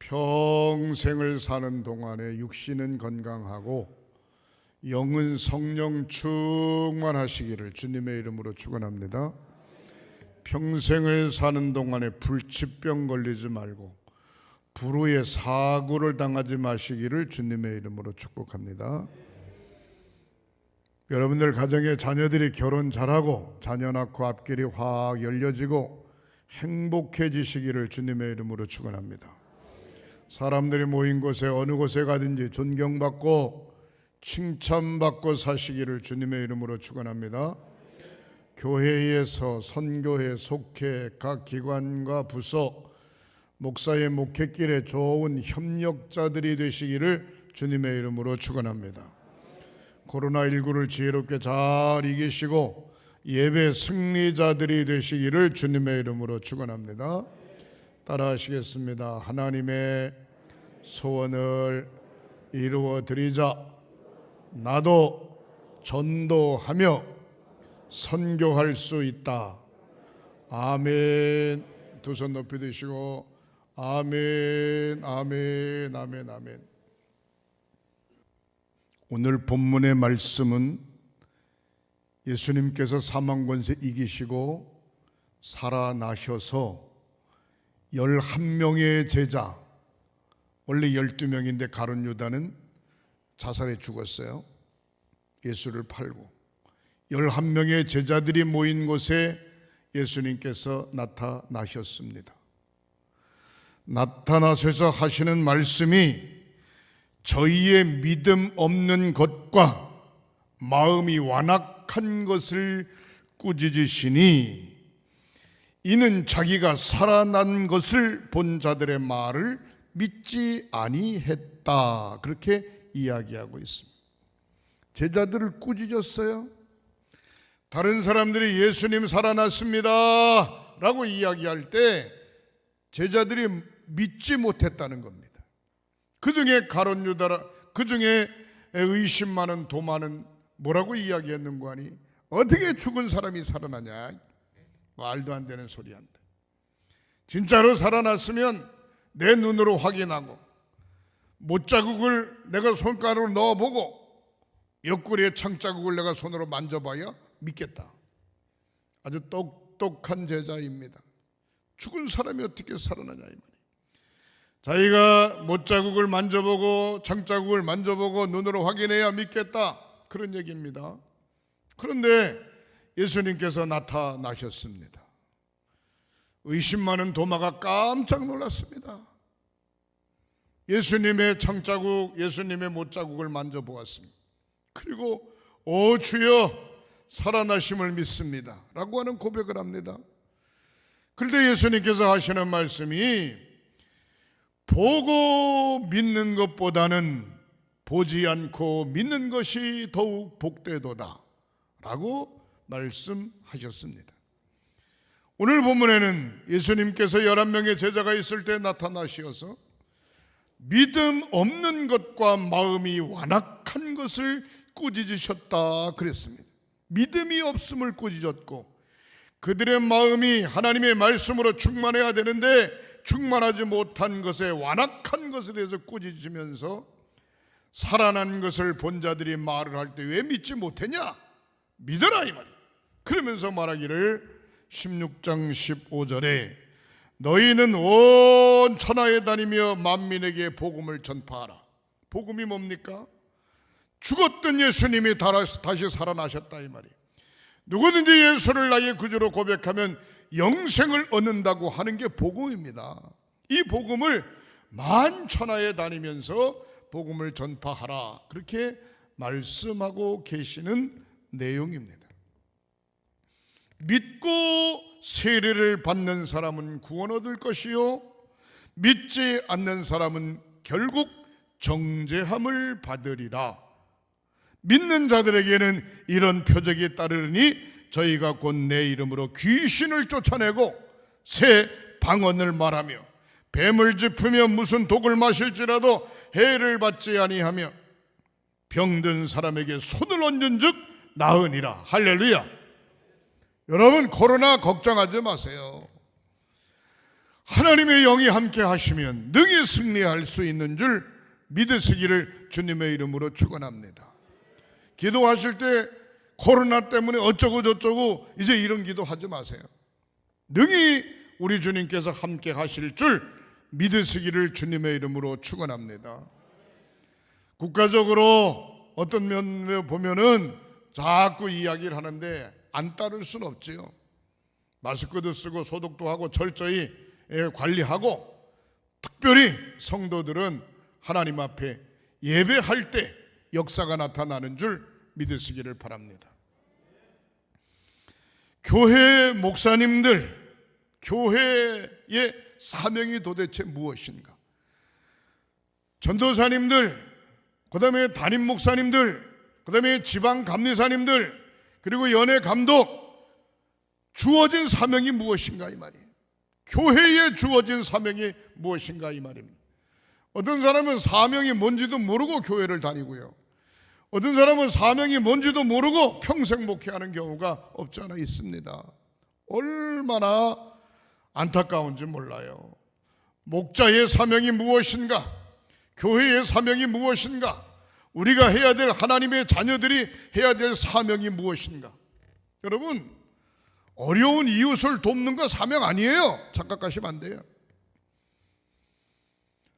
평생을 사는 동안에 육신은 건강하고 영은 성령 충만하시기를 주님의 이름으로 축원합니다. 평생을 사는 동안에 불치병 걸리지 말고 불후의 사고를 당하지 마시기를 주님의 이름으로 축복합니다. 여러분들 가정에 자녀들이 결혼 잘하고 자녀 낳고 앞길이 확 열려지고 행복해지시기를 주님의 이름으로 축원합니다. 사람들이 모인 곳에 어느 곳에 가든지 존경받고 칭찬받고 사시기를 주님의 이름으로 축원합니다. 교회에서 선교회 속해 각 기관과 부서 목사의 목회길에 좋은 협력자들이 되시기를 주님의 이름으로 축원합니다. 코로나19를 지혜롭게 잘 이기시고 예배 승리자들이 되시기를 주님의 이름으로 축원합니다. 따라하시겠습니다. 하나님의 소원을 이루어 드리자. 나도 전도하며 선교할 수 있다. 아멘. 두 손 높이 드시고 아멘, 아멘, 아멘, 아멘. 오늘 본문의 말씀은 예수님께서 사망 권세 이기시고 살아나셔서 11명의 제자, 원래 12명인데 가룟 유다는 자살해 죽었어요. 예수를 팔고 11명의 제자들이 모인 곳에 예수님께서 나타나셨습니다. 나타나셔서 하시는 말씀이 저희의 믿음 없는 것과 마음이 완악한 것을 꾸짖으시니 이는 자기가 살아난 것을 본 자들의 말을 믿지 아니했다. 그렇게 이야기하고 있습니다. 제자들을 꾸짖었어요. 다른 사람들이 예수님 살아났습니다 라고 이야기할 때 제자들이 믿지 못했다는 겁니다. 그 중에 가룟 유다, 그 중에 의심 많은 도마는 뭐라고 이야기했는고 하니 어떻게 죽은 사람이 살아나냐, 말도 안 되는 소리 한다. 진짜로 살아났으면 내 눈으로 확인하고 못자국을 내가 손가락으로 넣어보고 옆구리에 창자국을 내가 손으로 만져봐야 믿겠다. 아주 똑똑한 제자입니다. 죽은 사람이 어떻게 살아나냐 이 말이에요. 자기가 못자국을 만져보고 창자국을 만져보고 눈으로 확인해야 믿겠다, 그런 얘기입니다. 그런데 예수님께서 나타나셨습니다. 의심 많은 도마가 깜짝 놀랐습니다. 예수님의 창자국, 예수님의 못자국을 만져보았습니다. 그리고 오 주여 살아나심을 믿습니다 라고 하는 고백을 합니다. 그런데 예수님께서 하시는 말씀이 보고 믿는 것보다는 보지 않고 믿는 것이 더욱 복되도다 라고 말씀하셨습니다. 오늘 본문에는 예수님께서 11명의 제자가 있을 때 나타나셔서 믿음 없는 것과 마음이 완악한 것을 꾸짖으셨다 그랬습니다. 믿음이 없음을 꾸짖었고 그들의 마음이 하나님의 말씀으로 충만해야 되는데 충만하지 못한 것에 완악한 것에 대해서 꾸짖으면서 살아난 것을 본 자들이 말을 할 때 왜 믿지 못했냐? 믿어라 이 말이에요. 그러면서 말하기를 16장 15절에 너희는 온 천하에 다니며 만민에게 복음을 전파하라. 복음이 뭡니까? 죽었던 예수님이 다시 살아나셨다 이 말이에요. 누구든지 예수를 나의 구주로 고백하면 영생을 얻는다고 하는 게 복음입니다. 이 복음을 만천하에 다니면서 복음을 전파하라, 그렇게 말씀하고 계시는 내용입니다. 믿고 세례를 받는 사람은 구원 얻을 것이요 믿지 않는 사람은 결국 정죄함을 받으리라. 믿는 자들에게는 이런 표적이 따르니 저희가 곧 내 이름으로 귀신을 쫓아내고 새 방언을 말하며 뱀을 짚으며 무슨 독을 마실지라도 해를 받지 아니하며 병든 사람에게 손을 얹은 즉 나으니라. 할렐루야. 여러분 코로나 걱정하지 마세요. 하나님의 영이 함께 하시면 능히 승리할 수 있는 줄 믿으시기를 주님의 이름으로 축원합니다. 기도하실 때 코로나 때문에 어쩌고 저쩌고 이제 이런 기도하지 마세요. 능히 우리 주님께서 함께 하실 줄 믿으시기를 주님의 이름으로 축원합니다. 국가적으로 어떤 면에 보면은 자꾸 이야기를 하는데 안 따를 수는 없지요. 마스크도 쓰고 소독도 하고 철저히 관리하고, 특별히 성도들은 하나님 앞에 예배할 때 역사가 나타나는 줄 믿으시기를 바랍니다. 교회 목사님들, 교회의 사명이 도대체 무엇인가? 전도사님들, 그 다음에 담임 목사님들, 그 다음에 지방 감리사님들, 그리고 연회 감독, 주어진 사명이 무엇인가 이 말이에요. 교회에 주어진 사명이 무엇인가 이 말입니다. 어떤 사람은 사명이 뭔지도 모르고 교회를 다니고요, 어떤 사람은 사명이 뭔지도 모르고 평생 목회하는 경우가 없지 않아 있습니다. 얼마나 안타까운지 몰라요. 목자의 사명이 무엇인가? 교회의 사명이 무엇인가? 우리가 해야 될, 하나님의 자녀들이 해야 될 사명이 무엇인가? 여러분, 어려운 이웃을 돕는 거 사명 아니에요. 착각하시면 안 돼요.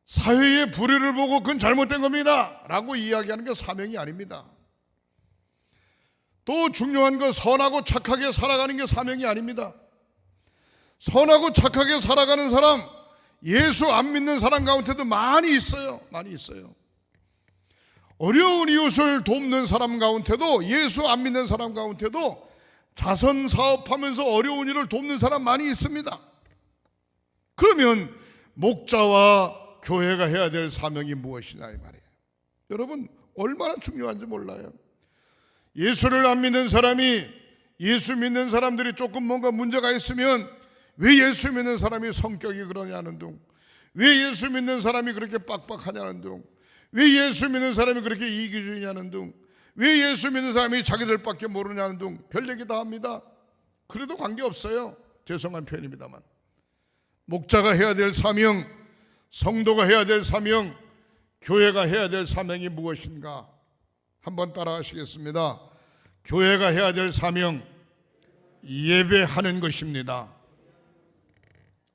사회의 불의를 보고 그건 잘못된 겁니다 라고 이야기하는 게 사명이 아닙니다. 또 중요한 건 선하고 착하게 살아가는 게 사명이 아닙니다. 선하고 착하게 살아가는 사람, 예수 안 믿는 사람 가운데도 많이 있어요. 많이 있어요. 어려운 이웃을 돕는 사람 가운데도, 예수 안 믿는 사람 가운데도 자선 사업하면서 어려운 일을 돕는 사람 많이 있습니다. 그러면 목자와 교회가 해야 될 사명이 무엇이냐 이 말이에요. 여러분, 얼마나 중요한지 몰라요. 예수를 안 믿는 사람이, 예수 믿는 사람들이 조금 뭔가 문제가 있으면 왜 예수 믿는 사람이 성격이 그러냐는 둥, 왜 예수 믿는 사람이 그렇게 빡빡하냐는 둥, 왜 예수 믿는 사람이 그렇게 이기주의냐는 둥, 왜 예수 믿는 사람이 자기들밖에 모르냐는 둥, 별 얘기 다 합니다. 그래도 관계없어요. 죄송한 표현입니다만, 목자가 해야 될 사명, 성도가 해야 될 사명, 교회가 해야 될 사명이 무엇인가? 한번 따라 하시겠습니다. 교회가 해야 될 사명, 예배하는 것입니다.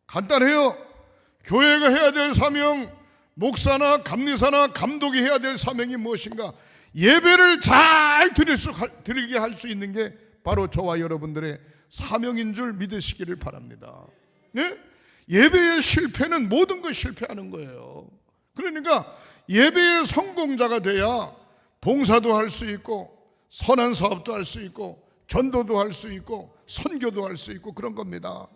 간단해요. 교회가 해야 될 사명, 목사나 감리사나 감독이 해야 될 사명이 무엇인가? 예배를 잘 드리게 할 수 있는 게 바로 저와 여러분들의 사명인 줄 믿으시기를 바랍니다. 네? 예배의 실패는 모든 것 실패하는 거예요. 그러니까 예배의 성공자가 돼야 봉사도 할 수 있고, 선한 사업도 할 수 있고, 전도도 할 수 있고, 선교도 할 수 있고, 그런 겁니다.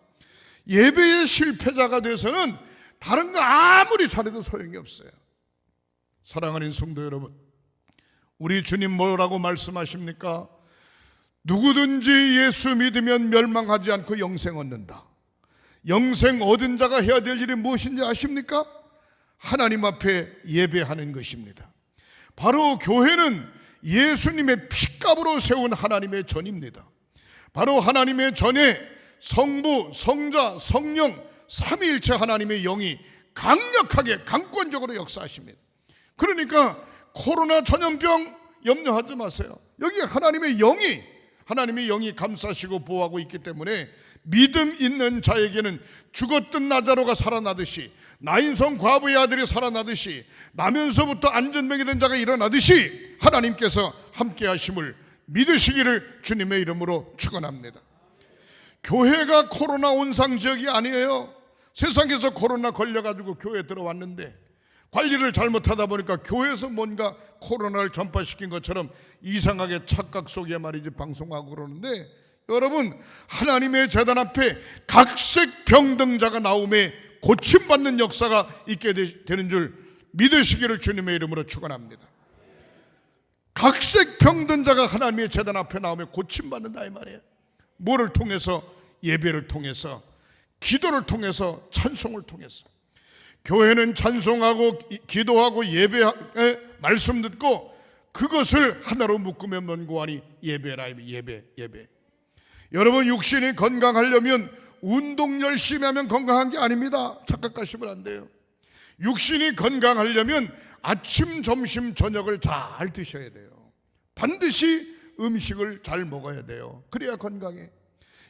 예배의 실패자가 돼서는 다른 거 아무리 잘해도 소용이 없어요. 사랑하는 성도 여러분, 우리 주님 뭐라고 말씀하십니까? 누구든지 예수 믿으면 멸망하지 않고 영생 얻는다. 영생 얻은 자가 해야 될 일이 무엇인지 아십니까? 하나님 앞에 예배하는 것입니다. 바로 교회는 예수님의 피값으로 세운 하나님의 전입니다. 바로 하나님의 전에 성부, 성자, 성령 삼위일체 하나님의 영이 강력하게 강권적으로 역사하십니다. 그러니까 코로나 전염병 염려하지 마세요. 여기 하나님의 영이 감싸시고 보호하고 있기 때문에 믿음 있는 자에게는 죽었던 나자로가 살아나듯이, 나인성 과부의 아들이 살아나듯이, 나면서부터 안전병이 된 자가 일어나듯이 하나님께서 함께 하심을 믿으시기를 주님의 이름으로 축원합니다. 교회가 코로나 온상 지역이 아니에요. 세상에서 코로나 걸려가지고 교회에 들어왔는데 관리를 잘못하다 보니까 교회에서 뭔가 코로나를 전파시킨 것처럼 이상하게 착각 속에 말이지 방송하고 그러는데, 여러분, 하나님의 제단 앞에 각색 병등자가 나오매 고침받는 역사가 있게 되는 줄 믿으시기를 주님의 이름으로 축원합니다. 각색 병든 자가 하나님의 제단 앞에 나오며 고침받는다 이 말이에요. 뭐를 통해서? 예배를 통해서, 기도를 통해서, 찬송을 통해서. 교회는 찬송하고 기도하고 예배, 말씀 듣고 그것을 하나로 묶으면 뭔고하니 예배라. 예배. 여러분, 육신이 건강하려면 운동 열심히 하면 건강한 게 아닙니다. 착각하시면 안 돼요. 육신이 건강하려면 아침, 점심, 저녁을 잘 드셔야 돼요. 반드시 음식을 잘 먹어야 돼요. 그래야 건강해.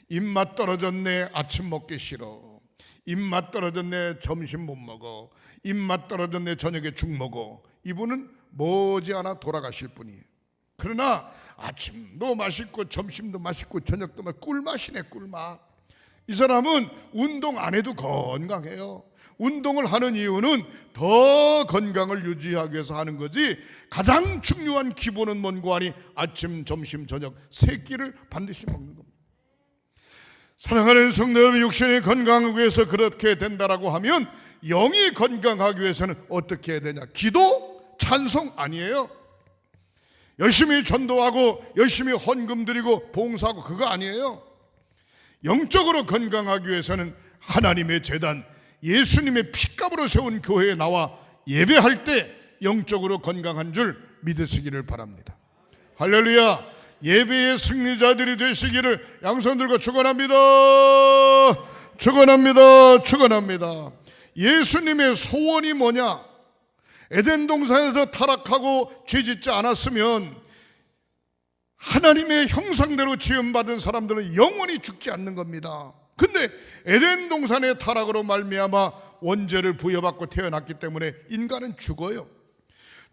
입맛 떨어졌네, 아침 먹기 싫어. 입맛 떨어졌네, 점심 못 먹어. 입맛 떨어졌네, 저녁에 죽 먹어. 이분은 머지않아 돌아가실 분이에요. 그러나 아침도 맛있고 점심도 맛있고 저녁도 맛있고 꿀맛이네, 꿀맛. 이 사람은 운동 안 해도 건강해요. 운동을 하는 이유는 더 건강을 유지하기 위해서 하는 거지, 가장 중요한 기본은 뭔고 하니 아침, 점심, 저녁 세 끼를 반드시 먹는 겁니다. 사랑하는 성도 여러분, 육신이 건강하기 위해서 그렇게 된다라고 하면 영이 건강하기 위해서는 어떻게 해야 되냐? 기도, 찬송 아니에요. 열심히 전도하고 열심히 헌금 드리고 봉사하고 그거 아니에요. 영적으로 건강하기 위해서는 하나님의 제단, 예수님의 피값으로 세운 교회에 나와 예배할 때 영적으로 건강한 줄 믿으시기를 바랍니다. 할렐루야. 예배의 승리자들이 되시기를 양손 들고 축원합니다. 축원합니다. 축원합니다. 예수님의 소원이 뭐냐? 에덴 동산에서 타락하고 죄짓지 않았으면 하나님의 형상대로 지음받은 사람들은 영원히 죽지 않는 겁니다. 근데 에덴 동산의 타락으로 말미암아 원죄를 부여받고 태어났기 때문에 인간은 죽어요.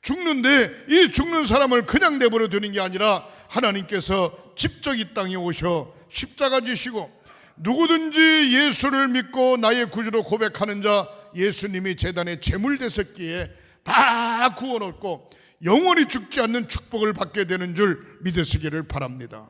죽는데 이 죽는 사람을 그냥 내버려 두는 게 아니라 하나님께서 직접 이 땅에 오셔 십자가 지시고, 누구든지 예수를 믿고 나의 구주로 고백하는 자 예수님이 제단에 제물 되셨기에 다 구원받고 영원히 죽지 않는 축복을 받게 되는 줄 믿으시기를 바랍니다.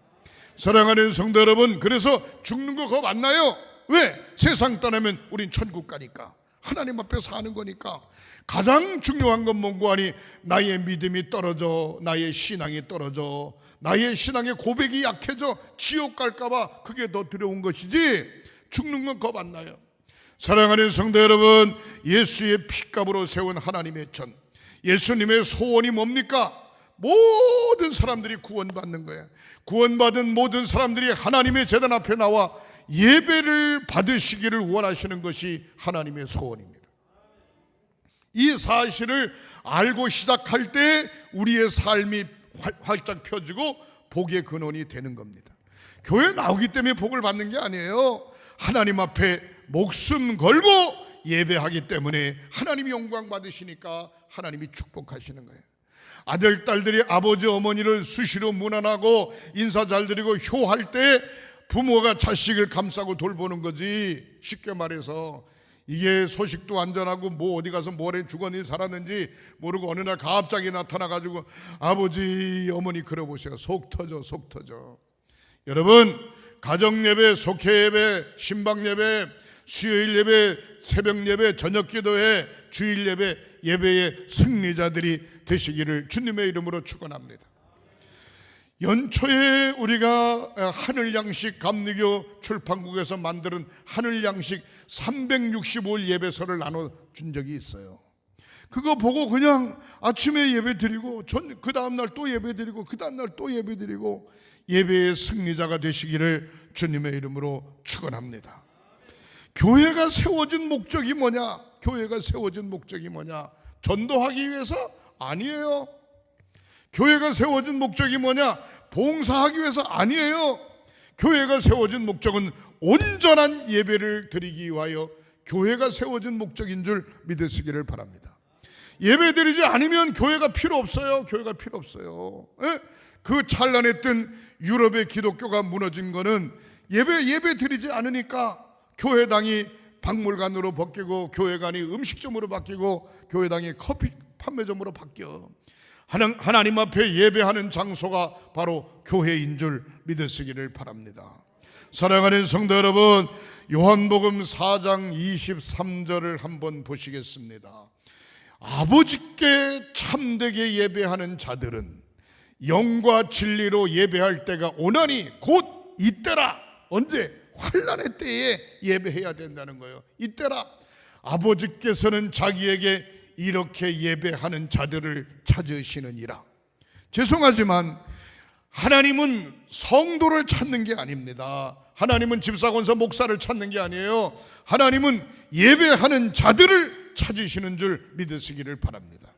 사랑하는 성도 여러분, 그래서 죽는 거 겁 안 나요. 왜? 세상 떠나면 우린 천국 가니까, 하나님 앞에 사는 거니까. 가장 중요한 건 뭔고 하니 나의 믿음이 떨어져, 나의 신앙이 떨어져, 나의 신앙의 고백이 약해져 지옥 갈까 봐 그게 더 두려운 것이지 죽는 건 겁 안 나요. 사랑하는 성도 여러분, 예수의 피값으로 세운 하나님의 전, 예수님의 소원이 뭡니까? 모든 사람들이 구원받는 거예요. 구원받은 모든 사람들이 하나님의 제단 앞에 나와 예배를 받으시기를 원하시는 것이 하나님의 소원입니다. 이 사실을 알고 시작할 때 우리의 삶이 활짝 펴지고 복의 근원이 되는 겁니다. 교회 나오기 때문에 복을 받는 게 아니에요. 하나님 앞에 목숨 걸고 예배하기 때문에 하나님이 영광 받으시니까 하나님이 축복하시는 거예요. 아들, 딸들이 아버지, 어머니를 수시로 문안하고 인사 잘 드리고 효할 때 부모가 자식을 감싸고 돌보는 거지. 쉽게 말해서 이게 소식도 안전하고 뭐 어디 가서 뭐래 죽었니 살았는지 모르고 어느 날 갑자기 나타나가지고 아버지, 어머니 그려보세요. 속 터져, 속 터져. 여러분, 가정예배, 속회예배, 신방예배, 수요일 예배, 새벽예배, 저녁기도회, 주일예배, 예배의 승리자들이 되시기를 주님의 이름으로 축원합니다. 연초에 우리가 하늘양식 감리교 출판국에서 만드는 하늘양식 365일 예배서를 나눠준 적이 있어요. 그거 보고 그냥 아침에 예배 드리고 그 다음날 또 예배 드리고 그 다음날 또 예배 드리고 예배의 승리자가 되시기를 주님의 이름으로 축원합니다. 교회가 세워진 목적이 뭐냐? 교회가 세워진 목적이 뭐냐? 전도하기 위해서? 아니에요. 교회가 세워진 목적이 뭐냐? 봉사하기 위해서? 아니에요. 교회가 세워진 목적은 온전한 예배를 드리기 위하여 교회가 세워진 목적인 줄 믿으시기를 바랍니다. 예배 드리지 않으면 교회가 필요 없어요. 교회가 필요 없어요. 그 찬란했던 유럽의 기독교가 무너진 거는 예배 드리지 않으니까 교회당이 박물관으로 바뀌고 교회관이 음식점으로 바뀌고 교회당이 커피 판매점으로 바뀌어. 하나님 앞에 예배하는 장소가 바로 교회인 줄 믿으시기를 바랍니다. 사랑하는 성도 여러분, 요한복음 4장 23절을 한번 보시겠습니다. 아버지께 참되게 예배하는 자들은 영과 진리로 예배할 때가 오나니 곧 이때라. 언제? 환난의 때에 예배해야 된다는 거예요. 이때라. 아버지께서는 자기에게 이렇게 예배하는 자들을 찾으시느니라. 죄송하지만 하나님은 성도를 찾는 게 아닙니다. 하나님은 집사권서 목사를 찾는 게 아니에요. 하나님은 예배하는 자들을 찾으시는 줄 믿으시기를 바랍니다.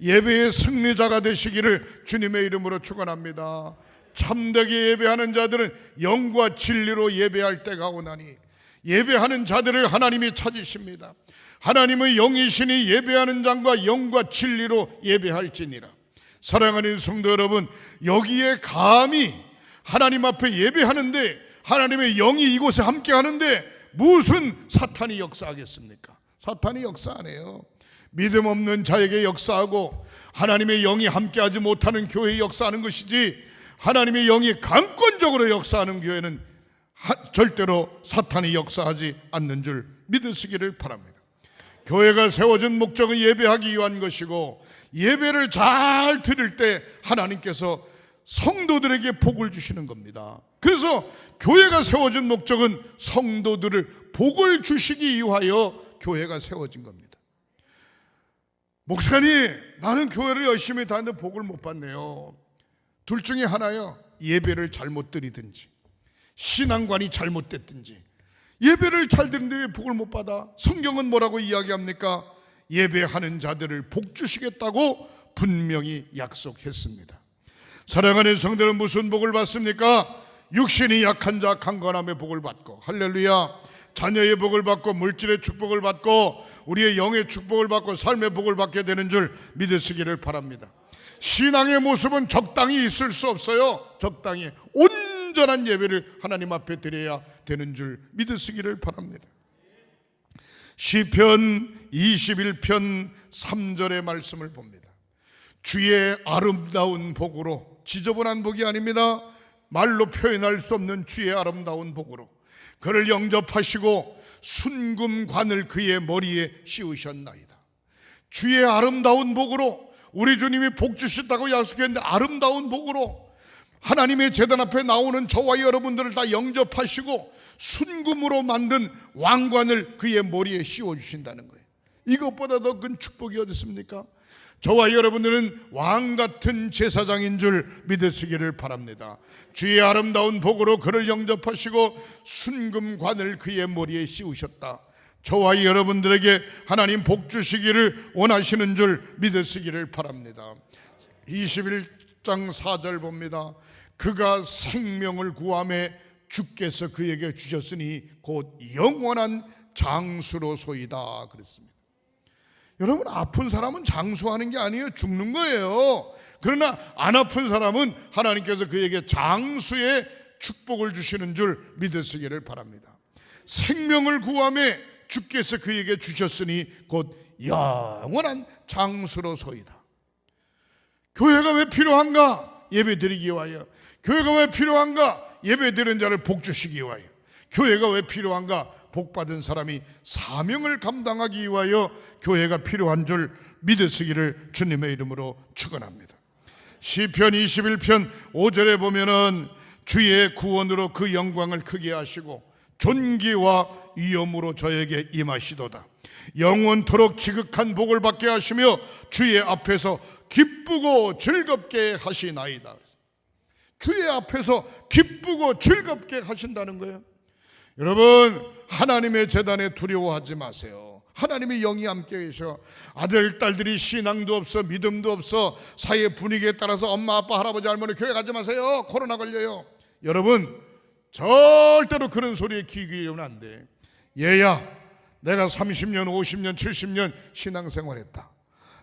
예배의 승리자가 되시기를 주님의 이름으로 축원합니다. 참되게 예배하는 자들은 영과 진리로 예배할 때가 오나니 예배하는 자들을 하나님이 찾으십니다. 하나님의 영이시니 예배하는 자가 영과 진리로 예배할지니라. 사랑하는 성도 여러분, 여기에 감히 하나님 앞에 예배하는데 하나님의 영이 이곳에 함께 하는데 무슨 사탄이 역사하겠습니까? 사탄이 역사 안 해요. 믿음 없는 자에게 역사하고 하나님의 영이 함께하지 못하는 교회에 역사하는 것이지, 하나님의 영이 강권적으로 역사하는 교회는 절대로 사탄이 역사하지 않는 줄 믿으시기를 바랍니다. 교회가 세워진 목적은 예배하기 위한 것이고, 예배를 잘 드릴 때 하나님께서 성도들에게 복을 주시는 겁니다. 그래서 교회가 세워진 목적은 성도들을 복을 주시기 위하여 교회가 세워진 겁니다. 목사님, 나는 교회를 열심히 다니는데 복을 못 받네요. 둘 중에 하나요. 예배를 잘못 드리든지 신앙관이 잘못됐든지. 예배를 잘 드리는데 왜 복을 못 받아? 성경은 뭐라고 이야기합니까? 예배하는 자들을 복 주시겠다고 분명히 약속했습니다. 사랑하는 성도들은 무슨 복을 받습니까? 육신이 약한 자 강건함의 복을 받고, 할렐루야, 자녀의 복을 받고, 물질의 축복을 받고, 우리의 영의 축복을 받고, 삶의 복을 받게 되는 줄 믿으시기를 바랍니다. 신앙의 모습은 적당히 있을 수 없어요. 적당히 온전한 예배를 하나님 앞에 드려야 되는 줄 믿으시기를 바랍니다. 시편 21편 3절의 말씀을 봅니다. 주의 아름다운 복으로, 지저분한 복이 아닙니다. 말로 표현할 수 없는 주의 아름다운 복으로 그를 영접하시고 순금관을 그의 머리에 씌우셨나이다. 주의 아름다운 복으로, 우리 주님이 복 주셨다고 약속했는데 아름다운 복으로 하나님의 제단 앞에 나오는 저와 여러분들을 다 영접하시고 순금으로 만든 왕관을 그의 머리에 씌워주신다는 거예요. 이것보다 더 큰 축복이 어디 있습니까? 저와 여러분들은 왕같은 제사장인 줄 믿으시기를 바랍니다. 주의 아름다운 복으로 그를 영접하시고 순금관을 그의 머리에 씌우셨다. 저와 여러분들에게 하나님 복 주시기를 원하시는 줄 믿으시기를 바랍니다. 21장 4절 봅니다. 그가 생명을 구하매 주께서 그에게 주셨으니 곧 영원한 장수로소이다 그랬습니다. 여러분, 아픈 사람은 장수하는 게 아니에요. 죽는 거예요. 그러나 안 아픈 사람은 하나님께서 그에게 장수의 축복을 주시는 줄 믿으시기를 바랍니다. 생명을 구하매 주께서 그에게 주셨으니 곧 영원한 장수로소이다. 교회가 왜 필요한가? 예배 드리기 위하여. 교회가 왜 필요한가? 예배 드리는 자를 복 주시기 위하여. 교회가 왜 필요한가? 복받은 사람이 사명을 감당하기 위하여 교회가 필요한 줄 믿으시기를 주님의 이름으로 축원합니다. 시편 21편 5절에 보면은 주의 구원으로 그 영광을 크게 하시고 존귀와 위엄으로 저에게 임하시도다. 영원토록 지극한 복을 받게 하시며 주의 앞에서 기쁘고 즐겁게 하시나이다. 주의 앞에서 기쁘고 즐겁게 하신다는 거예요. 여러분, 하나님의 제단에 두려워하지 마세요. 하나님의 영이 함께 계셔. 아들, 딸들이 신앙도 없어, 믿음도 없어, 사회 분위기에 따라서 엄마, 아빠, 할아버지, 할머니 교회 가지 마세요. 코로나 걸려요. 여러분, 절대로 그런 소리에 귀 기울이면 안 돼. 얘야, 내가 30년, 50년, 70년 신앙생활했다.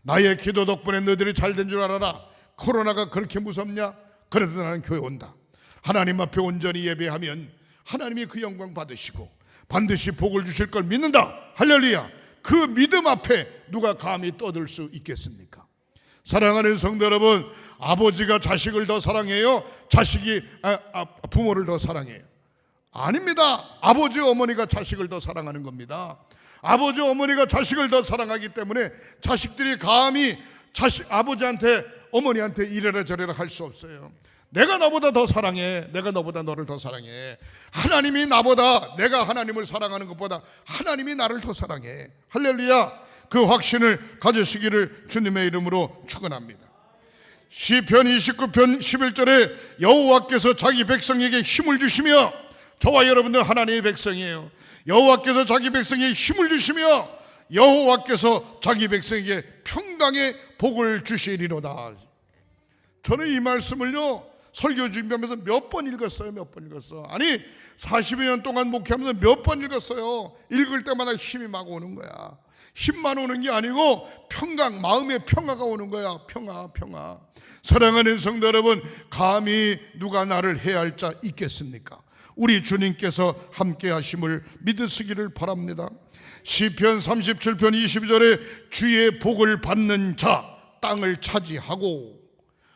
나의 기도 덕분에 너희들이 잘된 줄 알아라. 코로나가 그렇게 무섭냐? 그래도 나는 교회 온다. 하나님 앞에 온전히 예배하면 하나님이 그 영광 받으시고 반드시 복을 주실 걸 믿는다. 할렐루야. 그 믿음 앞에 누가 감히 떠들 수 있겠습니까? 사랑하는 성도 여러분, 아버지가 자식을 더 사랑해요? 자식이 부모를 더 사랑해요? 아닙니다. 아버지 어머니가 자식을 더 사랑하는 겁니다. 아버지 어머니가 자식을 더 사랑하기 때문에 자식들이 감히 아버지한테 어머니한테 이래라 저래라 할 수 없어요. 내가 너보다 더 사랑해. 내가 너보다 너를 더 사랑해. 하나님이 나보다, 내가 하나님을 사랑하는 것보다 하나님이 나를 더 사랑해. 할렐루야. 그 확신을 가지시기를 주님의 이름으로 축원합니다. 시편 29편 11절에 여호와께서 자기 백성에게 힘을 주시며, 저와 여러분들 하나님의 백성이에요. 여호와께서 자기 백성에게 힘을 주시며 여호와께서 자기 백성에게 평강의 복을 주시리로다. 저는 이 말씀을요 설교 준비하면서 몇 번 읽었어요. 아니 40여 년 동안 목회하면서 몇 번 읽었어요. 읽을 때마다 힘이 막 오는 거야. 힘만 오는 게 아니고 평강, 마음의 평화가 오는 거야. 평화. 사랑하는 성도 여러분, 감히 누가 나를 해할 자 있겠습니까? 우리 주님께서 함께 하심을 믿으시기를 바랍니다. 시편 37편 22절에 주의 복을 받는 자 땅을 차지하고,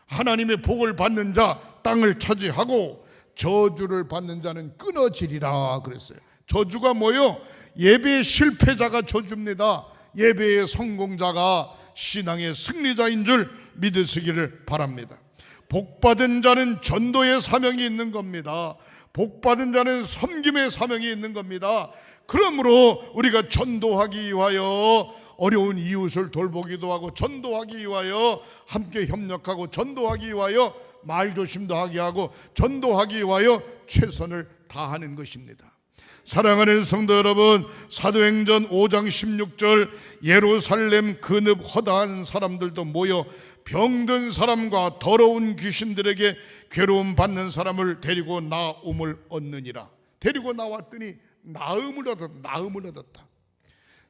하나님의 복을 받는 자 땅을 차지하고 저주를 받는 자는 끊어지리라 그랬어요. 저주가 뭐요? 예배의 실패자가 저주입니다. 예배의 성공자가 신앙의 승리자인 줄 믿으시기를 바랍니다. 복받은 자는 전도의 사명이 있는 겁니다. 복받은 자는 섬김의 사명이 있는 겁니다. 그러므로 우리가 전도하기 위하여 어려운 이웃을 돌보기도 하고, 전도하기 위하여 함께 협력하고, 전도하기 위하여 말조심도 하게 하고, 전도하기 위하여 최선을 다하는 것입니다. 사랑하는 성도 여러분, 사도행전 5장 16절, 예루살렘 근읍 허다한 사람들도 모여 병든 사람과 더러운 귀신들에게 괴로움 받는 사람을 데리고 나음을 얻느니라. 데리고 나왔더니 나음을 얻었다.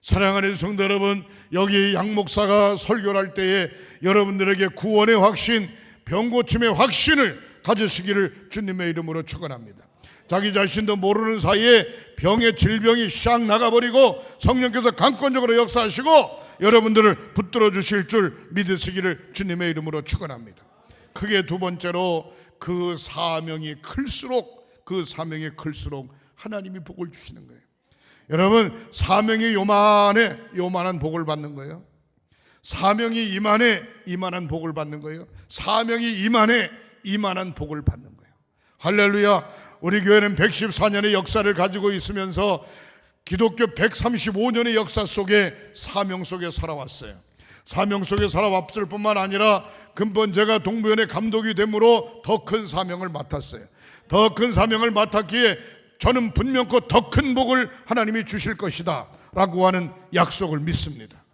사랑하는 성도 여러분, 여기 양 목사가 설교를 할 때에 여러분들에게 구원의 확신, 병고침의 확신을 가지시기를 주님의 이름으로 축원합니다. 자기 자신도 모르는 사이에 병의 질병이 샥 나가버리고 성령께서 강권적으로 역사하시고 여러분들을 붙들어 주실 줄 믿으시기를 주님의 이름으로 축원합니다. 크게 두 번째로, 그 사명이 클수록 하나님이 복을 주시는 거예요. 여러분, 사명이 요만한 복을 받는 거예요. 사명이 이만한 복을 받는 거예요. 사명이 이만한 복을 받는 거예요. 할렐루야. 우리 교회는 114년의 역사를 가지고 있으면서 기독교 135년의 역사 속에 사명 속에 살아왔어요. 사명 속에 살아왔을 뿐만 아니라 근본 제가 동부연의 감독이 됨으로 더 큰 사명을 맡았어요. 더 큰 사명을 맡았기에 저는 분명코 더 큰 복을 하나님이 주실 것이다 라고 하는 약속을 믿습니다.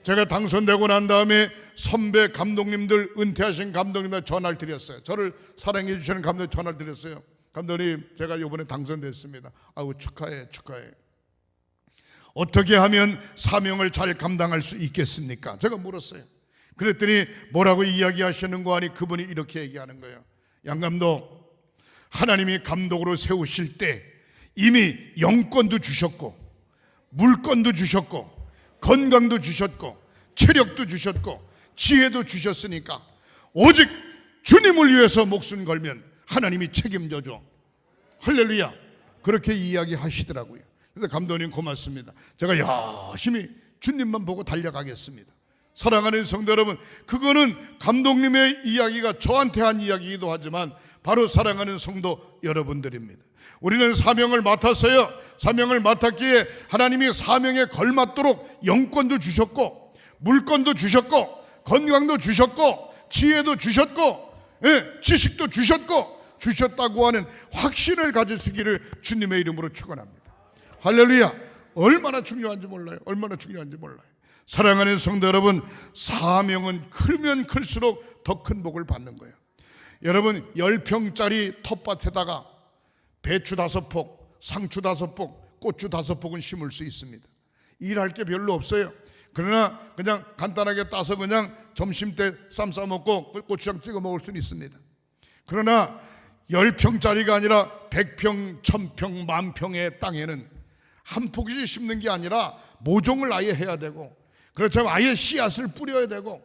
제가 당선되고 난 다음에 선배 감독님들, 은퇴하신 감독님들 전화를 드렸어요. 저를 사랑해 주시는 감독님 전화를 드렸어요. 감독님, 제가 이번에 당선됐습니다. 아우, 축하해. 어떻게 하면 사명을 잘 감당할 수 있겠습니까? 제가 물었어요. 그랬더니 뭐라고 이야기하시는 거 아니, 그분이 이렇게 얘기하는 거예요. 양 감독, 하나님이 감독으로 세우실 때 이미 영권도 주셨고, 물권도 주셨고, 건강도 주셨고, 체력도 주셨고, 지혜도 주셨으니까 오직 주님을 위해서 목숨 걸면 하나님이 책임져줘. 할렐루야. 그렇게 이야기하시더라고요. 그래서 감독님 고맙습니다. 제가 열심히 주님만 보고 달려가겠습니다. 사랑하는 성도 여러분, 그거는 감독님의 이야기가 저한테 한 이야기이기도 하지만 바로 사랑하는 성도 여러분들입니다. 우리는 사명을 맡았어요. 사명을 맡았기에 하나님이 사명에 걸맞도록 영권도 주셨고, 물권도 주셨고, 건강도 주셨고, 지혜도 주셨고, 지식도 주셨다고 하는 확신을 가지시기를 주님의 이름으로 축원합니다. 할렐루야. 얼마나 중요한지 몰라요. 사랑하는 성도 여러분, 사명은 크면 클수록 더 큰 복을 받는 거예요. 여러분, 10평짜리 텃밭에다가 배추 5폭, 상추 5폭, 고추 5폭은 심을 수 있습니다. 일할 게 별로 없어요. 그러나 그냥 간단하게 따서 그냥 점심 때 쌈 싸먹고 고추장 찍어 먹을 수는 있습니다. 그러나 10평짜리가 아니라 100평, 1000평, 10,000평의 땅에는 한 포기씩 심는 게 아니라 모종을 아예 해야 되고, 그렇다면 아예 씨앗을 뿌려야 되고,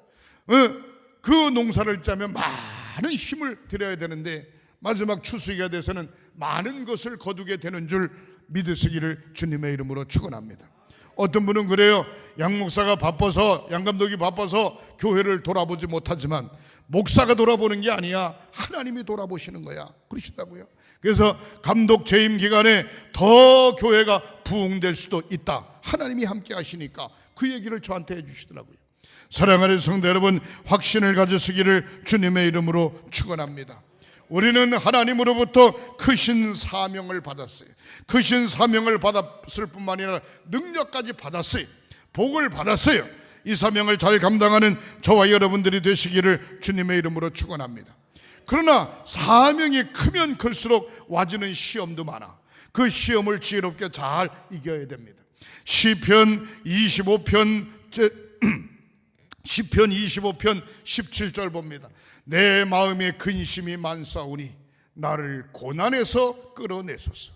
그 농사를 짜면 많은 힘을 들여야 되는데 마지막 추수기가 돼서는 많은 것을 거두게 되는 줄 믿으시기를 주님의 이름으로 축원합니다. 어떤 분은 그래요. 양 목사가 바빠서, 양 감독이 바빠서 교회를 돌아보지 못하지만 목사가 돌아보는 게 아니야, 하나님이 돌아보시는 거야, 그러시다고요. 그래서 감독 재임 기간에 더 교회가 부흥될 수도 있다, 하나님이 함께 하시니까 그 얘기를 저한테 해주시더라고요. 사랑하는 성도 여러분, 확신을 가지시기를 주님의 이름으로 축원합니다. 우리는 하나님으로부터 크신 사명을 받았어요. 크신 사명을 받았을 뿐만 아니라 능력까지 받았어요. 복을 받았어요. 이 사명을 잘 감당하는 저와 여러분들이 되시기를 주님의 이름으로 축원합니다. 그러나 사명이 크면 클수록 와지는 시험도 많아. 그 시험을 지혜롭게 잘 이겨야 됩니다. 시편 25편 17절 봅니다. 내 마음에 근심이 많사오니 나를 고난에서 끌어내소서.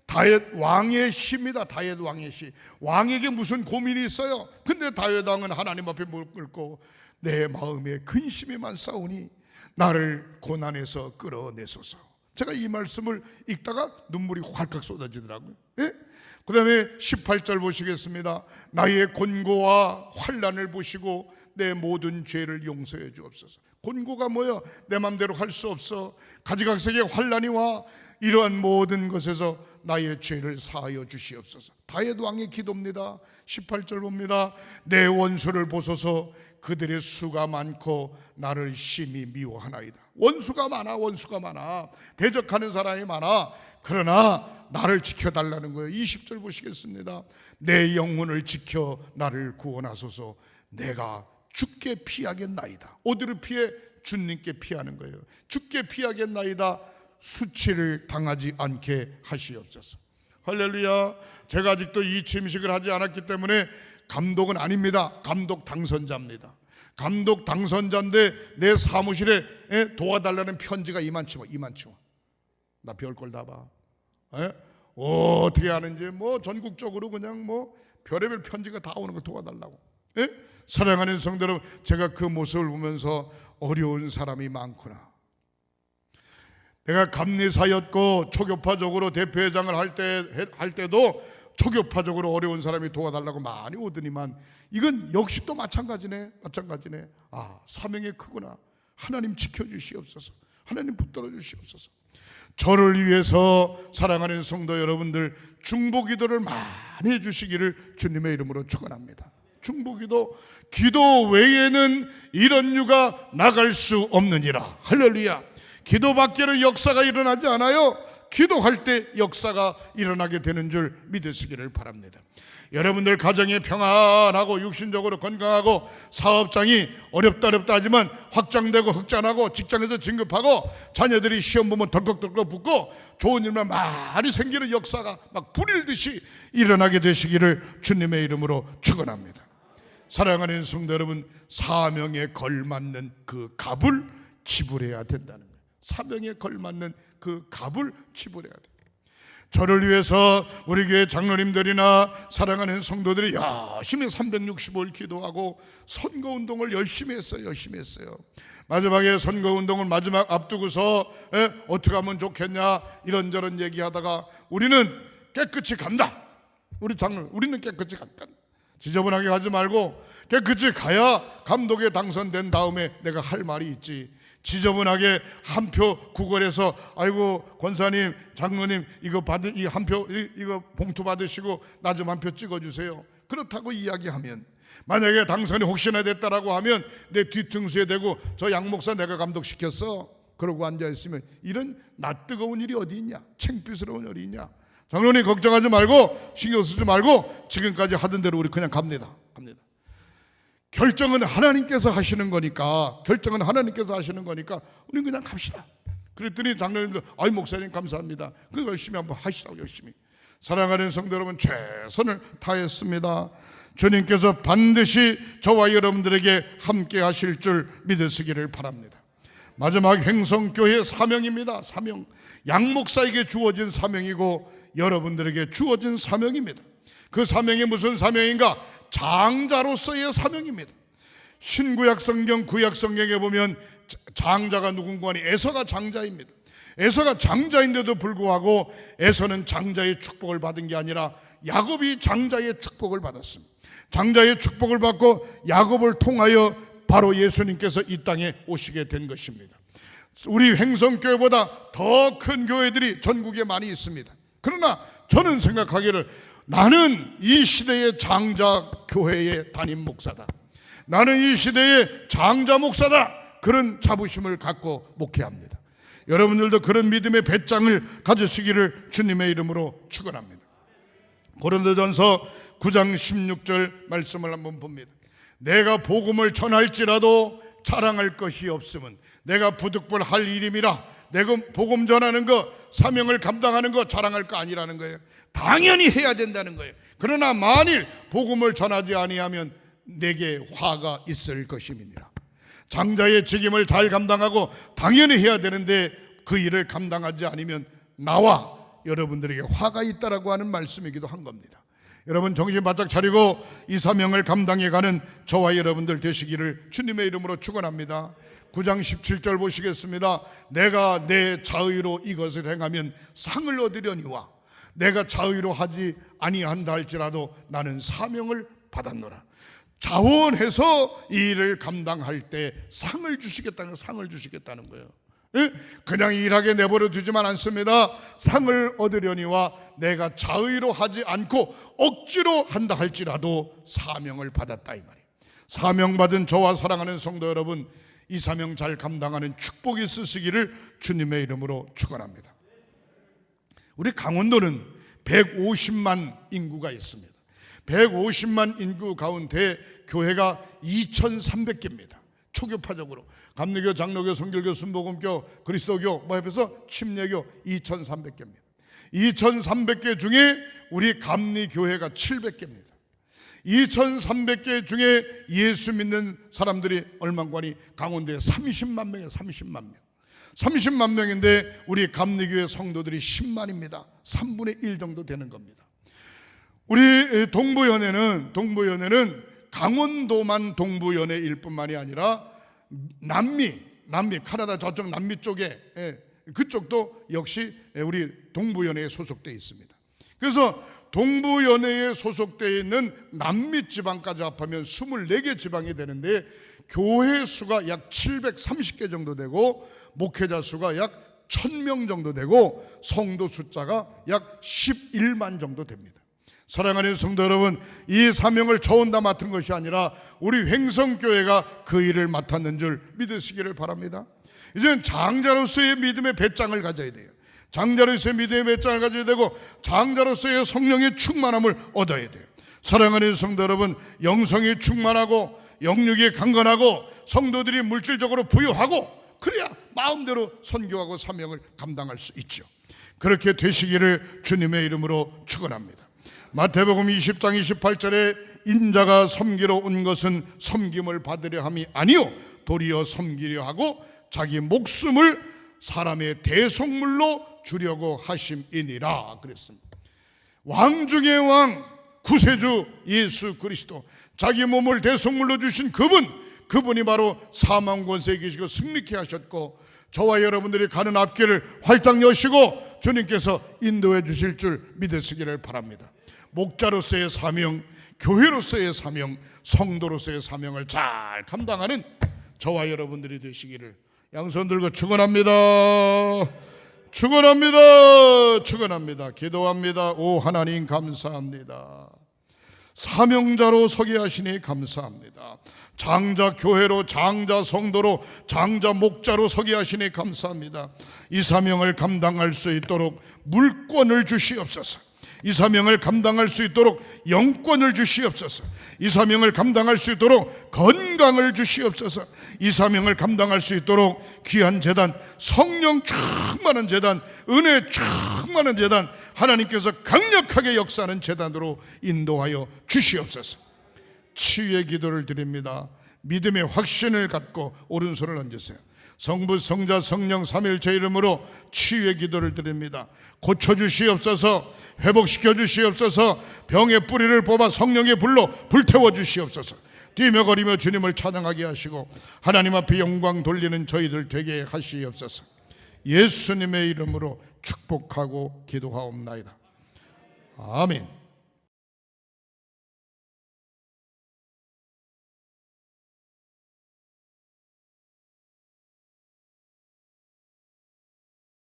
다윗 왕의 시입니다. 다윗 왕의 시. 왕에게 무슨 고민이 있어요? 근데 다윗 왕은 하나님 앞에 무릎 꿇고 내 마음에 근심이 많사오니 나를 고난에서 끌어내소서. 제가 이 말씀을 읽다가 눈물이 활칵 쏟아지더라고요. 예? 그 다음에 18절 보시겠습니다. 나의 곤고와 환난을 보시고 내 모든 죄를 용서해 주옵소서. 곤고가 뭐야? 내 맘대로 할 수 없어. 가지각색의 환난이 와. 이러한 모든 것에서 나의 죄를 사하여 주시옵소서. 다윗 왕의 기도입니다. 18절 봅니다. 내 원수를 보소서. 그들의 수가 많고 나를 심히 미워하나이다. 원수가 많아. 대적하는 사람이 많아. 그러나 나를 지켜달라는 거예요. 20절 보시겠습니다. 내 영혼을 지켜 나를 구원하소서. 내가 죽게 피하겠나이다. 어디를 피해? 주님께 피하는 거예요. 죽게 피하겠나이다. 수치를 당하지 않게 하시옵소서. 할렐루야. 제가 아직도 이 침식을 하지 않았기 때문에 감독은 아닙니다. 감독 당선자입니다. 감독 당선자인데 내 사무실에 도와달라는 편지가 이만치 나 별걸 다 봐. 어떻게 하는지 전국적으로 그냥 별의별 편지가 다 오는 거 도와달라고. 사랑하는 성도 여러분, 제가 그 모습을 보면서 어려운 사람이 많구나. 내가 감리사였고 초교파적으로 대표회장을 할 때도 초교파적으로 어려운 사람이 도와달라고 많이 오더니만 이건 역시 또 마찬가지네. 사명이 크구나. 하나님 지켜주시옵소서. 하나님 붙들어 주시옵소서. 저를 위해서 사랑하는 성도 여러분들 중보기도를 많이 해주시기를 주님의 이름으로 축원합니다. 중보기도, 기도 외에는 이런 유가 나갈 수 없느니라. 할렐루야. 기도밖에는 역사가 일어나지 않아요. 기도할 때 역사가 일어나게 되는 줄 믿으시기를 바랍니다. 여러분들 가정이 평안하고 육신적으로 건강하고 사업장이 어렵다 하지만 확장되고 흑전하고 직장에서 진급하고 자녀들이 시험 보면 덜컥덜컥 붙고 좋은 일만 많이 생기는 역사가 막 불일듯이 일어나게 되시기를 주님의 이름으로 축원합니다. 사랑하는 성도 여러분, 사명에 걸맞는 그 값을 지불해야 된다는 거예요. 사명에 걸맞는 그 값을 지불해야 돼요. 저를 위해서 우리 교회 장로님들이나 사랑하는 성도들이 열심히 365일 기도하고 선거운동을 열심히 했어요. 마지막에 선거운동을 마지막 앞두고서 어떻게 하면 좋겠냐 이런저런 얘기하다가 우리는 깨끗이 간다. 우리는 깨끗이 간다. 지저분하게 가지 말고 깨끗이 가야 감독에 당선된 다음에 내가 할 말이 있지. 지저분하게 한 표 구걸해서 아이고 권사님 장로님 이거 이 한 표 이거 봉투 받으시고 나 좀 한 표 찍어주세요. 그렇다고 이야기하면 만약에 당선이 혹시나 됐다라고 하면 내 뒤통수에 대고 저 양 목사 내가 감독시켰어 그러고 앉아있으면 이런 낯뜨거운 일이 어디 있냐. 창피스러운 일이 있냐. 장로님 걱정하지 말고 신경 쓰지 말고 지금까지 하던 대로 우리 그냥 갑니다. 결정은 하나님께서 하시는 거니까 우리는 그냥 갑시다. 그랬더니 장로님도 아이 목사님 감사합니다. 그 열심히 한번 하시라고. 열심히. 사랑하는 성도 여러분, 최선을 다했습니다. 주님께서 반드시 저와 여러분들에게 함께 하실 줄 믿으시기를 바랍니다. 마지막 행성교회 사명입니다. 사명. 양 목사에게 주어진 사명이고 여러분들에게 주어진 사명입니다. 그 사명이 무슨 사명인가? 장자로서의 사명입니다. 신구약 성경, 구약 성경에 보면 장자가 누군가 하니 에서가 장자입니다. 에서가 장자인데도 불구하고 에서는 장자의 축복을 받은 게 아니라 야곱이 장자의 축복을 받았습니다. 장자의 축복을 받고 야곱을 통하여 바로 예수님께서 이 땅에 오시게 된 것입니다. 우리 행성교회보다 더 큰 교회들이 전국에 많이 있습니다. 그러나 저는 생각하기를 나는 이 시대의 장자 교회의 담임 목사다. 나는 이 시대의 장자 목사다, 그런 자부심을 갖고 목회합니다. 여러분들도 그런 믿음의 배짱을 가지시기를 주님의 이름으로 축원합니다. 고린도전서 9장 16절 말씀을 한번 봅니다. 내가 복음을 전할지라도 자랑할 것이 없으면 내가 부득불할 일임이라. 내가 복음 전하는 거, 사명을 감당하는 거 자랑할 거 아니라는 거예요. 당연히 해야 된다는 거예요. 그러나 만일 복음을 전하지 아니하면 내게 화가 있을 것임이니라. 장자의 직임을 잘 감당하고 당연히 해야 되는데 그 일을 감당하지 않으면 나와 여러분들에게 화가 있다라고 하는 말씀이기도 한 겁니다. 여러분 정신 바짝 차리고 이 사명을 감당해가는 저와 여러분들 되시기를 주님의 이름으로 축원합니다. 9장 17절 보시겠습니다. 내가 내 자의로 이것을 행하면 상을 얻으려니와 내가 자의로 하지 아니한다 할지라도 나는 사명을 받았노라. 자원해서 이 일을 감당할 때 상을 주시겠다는 거예요. 그냥 일하게 내버려 두지만 않습니다. 상을 얻으려니와 내가 자의로 하지 않고 억지로 한다 할지라도 사명을 받았다 이 말이에요. 사명받은 저와 사랑하는 성도 여러분, 이 사명 잘 감당하는 축복이 있으시기를 주님의 이름으로 축원합니다. 우리 강원도는 150만 인구가 있습니다. 150만 인구 가운데 교회가 2,300개입니다. 초교파적으로 감리교, 장로교, 성결교, 순복음교, 그리스도교 합해서 침례교 2,300개입니다. 2,300개 중에 우리 감리교회가 700개입니다. 2,300개 중에 예수 믿는 사람들이 얼마관이 강원도에 30만 명이에요. 30만 명인데 우리 감리교회 성도들이 10만입니다. 3분의 1 정도 되는 겁니다. 우리 동부연회는 강원도만 동부연회일 뿐만이 아니라 남미 카나다 저쪽 남미 쪽에 그쪽도 역시 우리 동부연회에 소속되어 있습니다. 그래서 동부연회에 소속되어 있는 남미 지방까지 합하면 24개 지방이 되는데 교회 수가 약 730개 정도 되고 목회자 수가 약 1000명 정도 되고 성도 숫자가 약 11만 정도 됩니다. 사랑하는 성도 여러분, 이 사명을 저 혼자 맡은 것이 아니라 우리 횡성교회가 그 일을 맡았는 줄 믿으시기를 바랍니다. 이제는 장자로서의 믿음의 배짱을 가져야 돼요. 장자로서의 믿음의 배짱을 가져야 되고 장자로서의 성령의 충만함을 얻어야 돼요. 사랑하는 성도 여러분, 영성이 충만하고 영육이 강건하고 성도들이 물질적으로 부유하고 그래야 마음대로 선교하고 사명을 감당할 수 있죠. 그렇게 되시기를 주님의 이름으로 축원합니다. 마태복음 20장 28절에 인자가 섬기러 온 것은 섬김을 받으려 함이 아니요 도리어 섬기려 하고 자기 목숨을 사람의 대속물로 주려고 하심이니라 그랬습니다. 왕 중의 왕 구세주 예수 그리스도, 자기 몸을 대속물로 주신 그분이 바로 사망 권세에 계시고 승리케 하셨고 저와 여러분들이 가는 앞길을 활짝 여시고 주님께서 인도해 주실 줄 믿으시기를 바랍니다. 목자로서의 사명, 교회로서의 사명, 성도로서의 사명을 잘 감당하는 저와 여러분들이 되시기를 양손 들고 축원합니다. 축원합니다. 기도합니다. 오 하나님 감사합니다. 사명자로 서게 하시니 감사합니다. 장자 교회로, 장자 성도로, 장자 목자로 서게 하시니 감사합니다. 이 사명을 감당할 수 있도록 물권을 주시옵소서. 이 사명을 감당할 수 있도록 영권을 주시옵소서. 이 사명을 감당할 수 있도록 건강을 주시옵소서. 이 사명을 감당할 수 있도록 귀한 제단, 성령 충만한 제단, 은혜 충만한 제단, 하나님께서 강력하게 역사하는 제단으로 인도하여 주시옵소서. 치유의 기도를 드립니다. 믿음의 확신을 갖고 오른손을 얹으세요. 성부, 성자, 성령 삼위일체 이름으로 치유의 기도를 드립니다. 고쳐주시옵소서. 회복시켜 주시옵소서. 병의 뿌리를 뽑아 성령의 불로 불태워 주시옵소서. 뛰며 거리며 주님을 찬양하게 하시고 하나님 앞에 영광 돌리는 저희들 되게 하시옵소서. 예수님의 이름으로 축복하고 기도하옵나이다. 아멘.